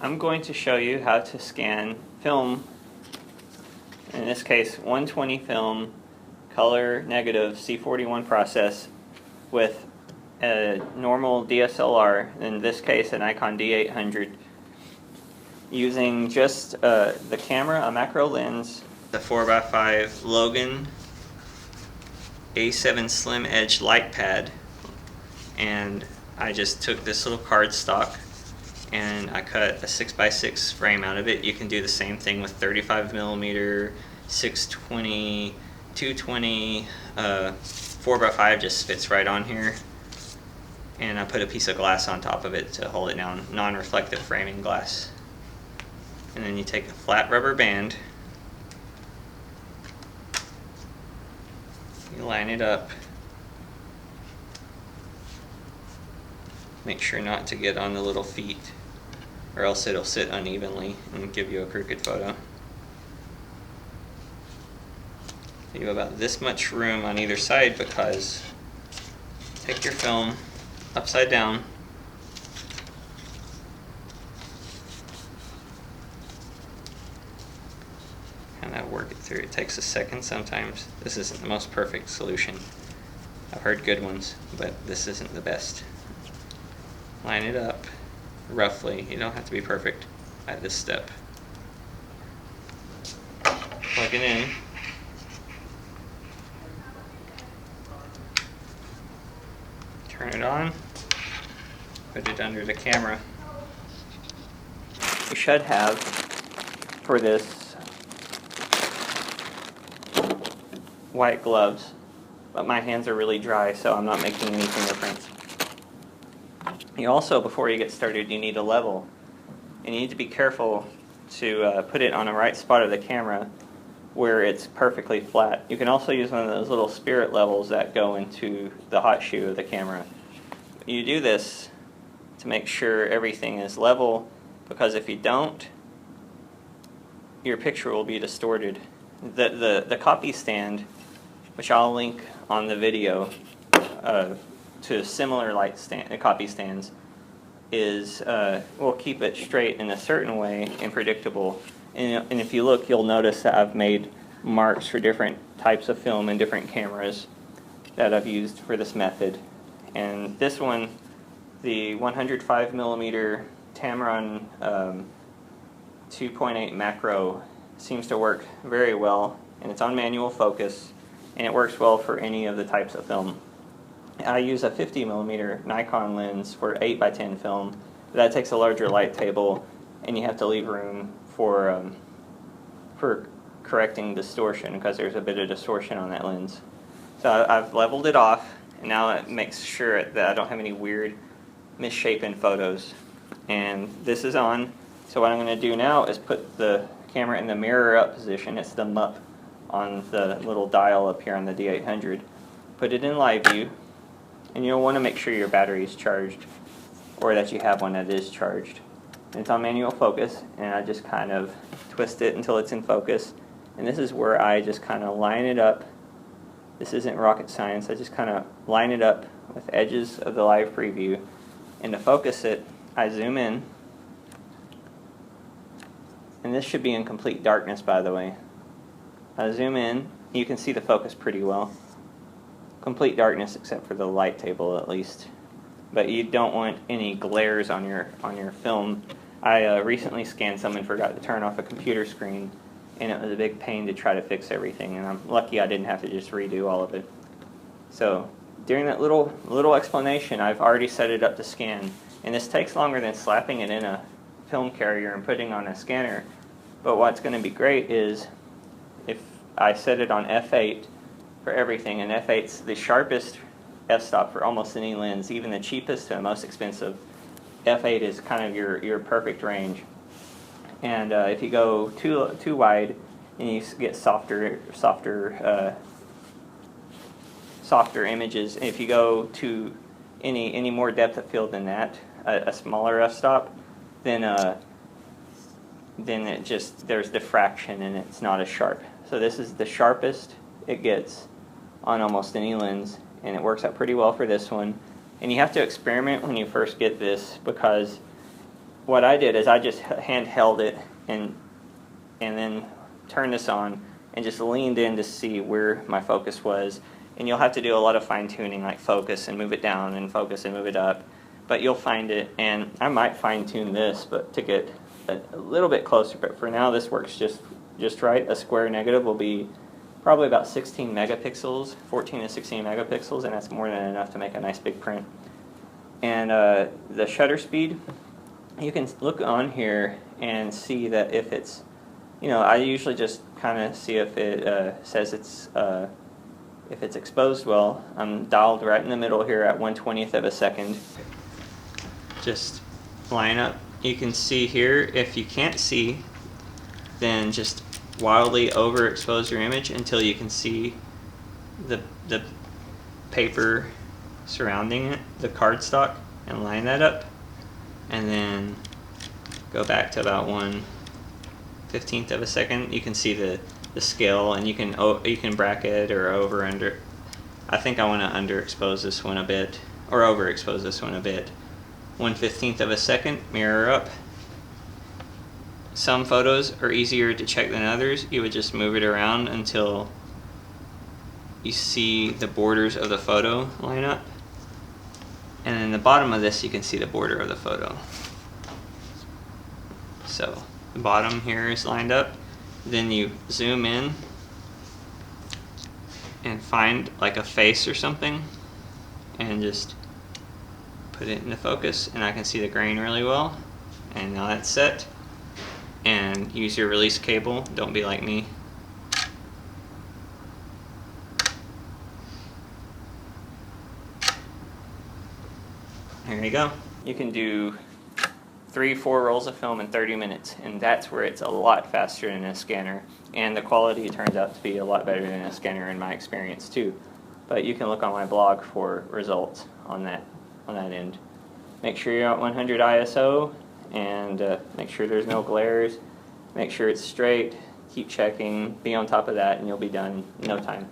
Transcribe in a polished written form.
I'm going to show you how to scan film, in this case 120 film, color negative C41 process with a normal DSLR, in this case a Nikon D800, using just the camera, a macro lens, the 4x5 Logan A7 Slim Edge light pad, and I just took this little cardstock and I cut a 6x6 frame out of it. You can do the same thing with 35mm, 620, 220, 4x5 just fits right on here. And I put a piece of glass on top of it to hold it down, non-reflective framing glass. And then you take a flat rubber band, you line it up, make sure not to get on the little feet, or else it'll sit unevenly and give you a crooked photo. You have about this much room on either side, because take your film upside down, kind of work it through. It takes a second sometimes. This isn't the most perfect solution. I've heard good ones, but this isn't the best. Line it up roughly. You don't have to be perfect at this step. Plug it in. Turn it on. Put it under the camera. You should have, for this, white gloves, but my hands are really dry, so I'm not making any fingerprints. You also, before you get started, you need a level, and you need to be careful to put it on the right spot of the camera where it's perfectly flat. You can also use one of those little spirit levels that go into the hot shoe of the camera. You do this to make sure everything is level, because if you don't, your picture will be distorted. The copy stand, which I'll link on the video, to similar copy stands, is will keep it straight in a certain way and predictable. And if you look, you'll notice that I've made marks for different types of film and different cameras that I've used for this method. And this one, the 105mm Tamron 2.8 macro, seems to work very well, and it's on manual focus, and it works well for any of the types of film. I use a 50mm Nikon lens for 8x10 film. That takes a larger light table, and you have to leave room for correcting distortion, because there's a bit of distortion on that lens. So I've leveled it off, and now it makes sure that I don't have any weird misshapen photos. And this is on, so what I'm going to do now is put the camera in the mirror up position. It's the MUP on the little dial up here on the D800. Put it in live view, and you'll want to make sure your battery is charged, or that you have one that is charged. And it's on manual focus, and I just kind of twist it until it's in focus. And this is where I just kind of line it up. This isn't rocket science. I just kind of line it up with edges of the live preview. And to focus it, I zoom in. And this should be in complete darkness, by the way. I zoom in. You can see the focus pretty well. Complete darkness except for the light table, at least. But you don't want any glares on your film. I recently scanned some and forgot to turn off a computer screen, and it was a big pain to try to fix everything, and I'm lucky I didn't have to just redo all of it. So during that little explanation, I've already set it up to scan, and this takes longer than slapping it in a film carrier and putting on a scanner. But what's going to be great is if I set it on f8 for everything, and f8's the sharpest f-stop for almost any lens, even the cheapest to the most expensive. f8 is kind of your perfect range. And if you go too wide, and you get softer images. And if you go to any more depth of field than that, a smaller f-stop, then it just, there's diffraction and it's not as sharp. So this is the sharpest it gets on almost any lens, and it works out pretty well for this one. And you have to experiment when you first get this, because what I did is I just handheld it and then turned this on and just leaned in to see where my focus was. And you'll have to do a lot of fine-tuning, like focus and move it down and focus and move it up. But you'll find it, and I might fine-tune this but to get a little bit closer. But for now, this works just right. A square negative will be probably about 16 megapixels, 14 to 16 megapixels, and that's more than enough to make a nice big print. And the shutter speed, you can look on here and see that if it's, I usually just kind of see if it says it's if it's exposed well. I'm dialed right in the middle here at 1/20th of a second. Just line up. You can see here, if you can't see, then just wildly overexpose your image until you can see the paper surrounding it, the cardstock, and line that up. And then go back to about 1/15th of a second. You can see the scale, and you can bracket or over under. I think I want to underexpose this one a bit, or overexpose this one a bit. 1/15th of a second, mirror up. Some photos are easier to check than others. You would just move it around until you see the borders of the photo line up. And in the bottom of this, you can see the border of the photo. So the bottom here is lined up. Then you zoom in and find like a face or something and just put it into focus, and I can see the grain really well. And now that's set. And use your release cable, don't be like me. There you go. You can do 3-4 rolls of film in 30 minutes, and that's where it's a lot faster than a scanner, and the quality turns out to be a lot better than a scanner in my experience too. But you can look on my blog for results on that end. Make sure you're at 100 ISO, and make sure there's no glares. Make sure it's straight. Keep checking. Be on top of that, and you'll be done in no time.